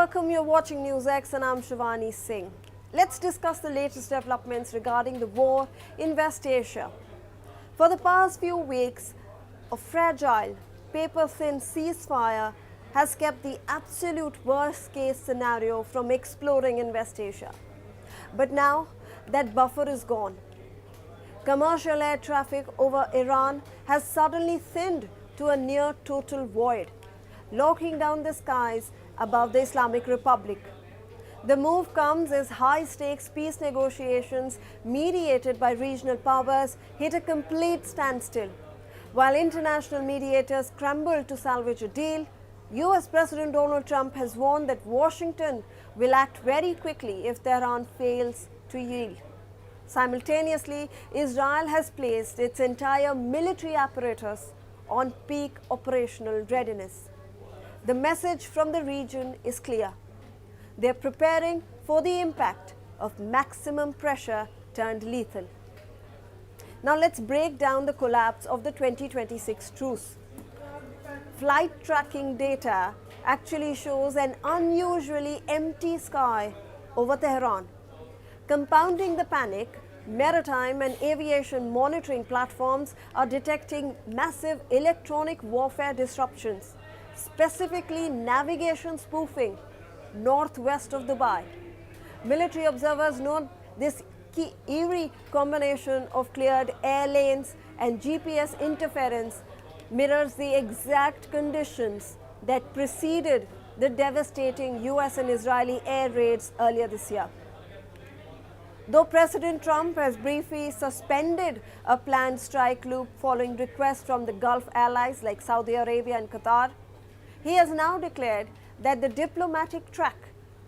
welcome. You're watching NewsX and I'm Shivani Singh. Let's discuss the latest developments regarding the war in West Asia. For the past few weeks, a fragile, paper-thin ceasefire has kept the absolute worst-case scenario from exploding in West Asia. But now, that buffer is gone. Commercial air traffic over Iran has suddenly thinned to a near total void, locking down the skies above the Islamic Republic. The move comes as high-stakes peace negotiations mediated by regional powers hit a complete standstill. While international mediators scramble to salvage a deal, US President Donald Trump has warned that Washington will act very quickly if Tehran fails to yield. Simultaneously, Israel has placed its entire military apparatus on peak operational readiness. The message from the region is clear. They are preparing for the impact of maximum pressure turned lethal. Now let's break down the collapse of the 2026 truce. Flight tracking data actually shows an unusually empty sky over Tehran. Compounding the panic, maritime and aviation monitoring platforms are detecting massive electronic warfare disruptions, specifically navigation spoofing northwest of Dubai. Military observers note this eerie combination of cleared air lanes and GPS interference mirrors the exact conditions that preceded the devastating US and Israeli air raids earlier this year. Though President Trump has briefly suspended a planned strike loop following requests from the Gulf allies like Saudi Arabia and Qatar, he has now declared that the diplomatic track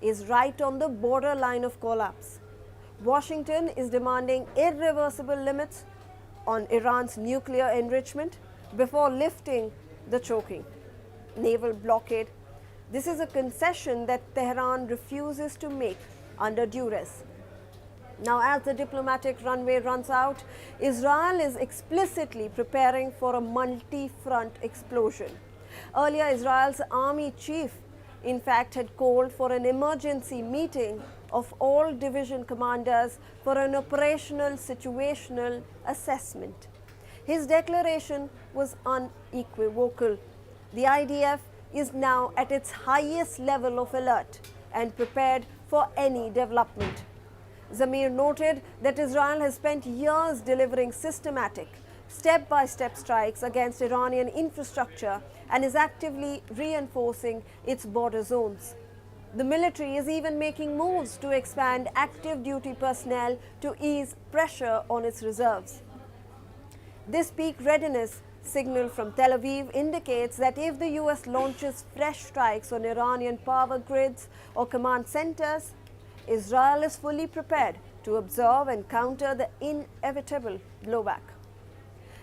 is right on the borderline of collapse. Washington is demanding irreversible limits on Iran's nuclear enrichment before lifting the choking naval blockade. This is a concession that Tehran refuses to make under duress. Now, as the diplomatic runway runs out, Israel is explicitly preparing for a multi-front explosion. Earlier, Israel's army chief, in fact, had called for an emergency meeting of all division commanders for an operational situational assessment. His declaration was unequivocal. The IDF is now at its highest level of alert and prepared for any development. Zamir noted that Israel has spent years delivering systematic, step-by-step strikes against Iranian infrastructure and is actively reinforcing its border zones. The military is even making moves to expand active duty personnel to ease pressure on its reserves. This peak readiness signal from Tel Aviv indicates that if the US launches fresh strikes on Iranian power grids or command centers, Israel is fully prepared to absorb and counter the inevitable blowback.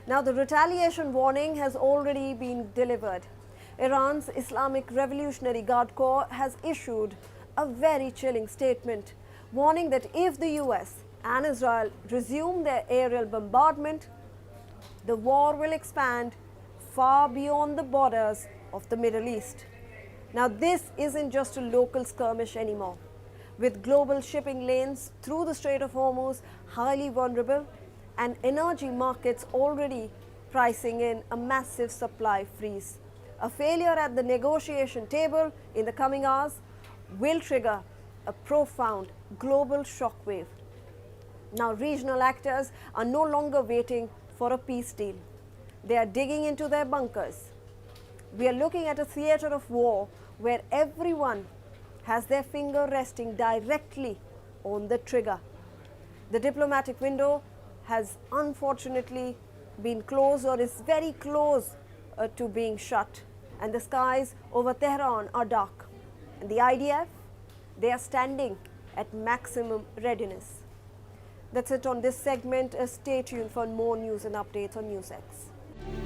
Now, the retaliation warning has already been delivered. Iran's Islamic Revolutionary Guard Corps has issued a very chilling statement, warning that if the US and Israel resume their aerial bombardment, the war will expand far beyond the borders of the Middle East. Now, this isn't just a local skirmish anymore. With global shipping lanes through the Strait of Hormuz highly vulnerable and energy markets already pricing in a massive supply freeze, a failure at the negotiation table in the coming hours will trigger a profound global shockwave. Now, regional actors are no longer waiting for a peace deal. They are digging into their bunkers. We are looking at a theater of war where everyone has their finger resting directly on the trigger. The diplomatic window has unfortunately been closed or is very close to being shut, and the skies over Tehran are dark. And the IDF, they are standing at maximum readiness. That's it on this segment. Stay tuned for more news and updates on NewsX.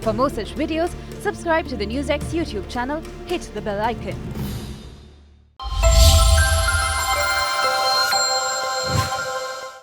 For more such videos, subscribe to the NewsX YouTube channel, hit the bell icon.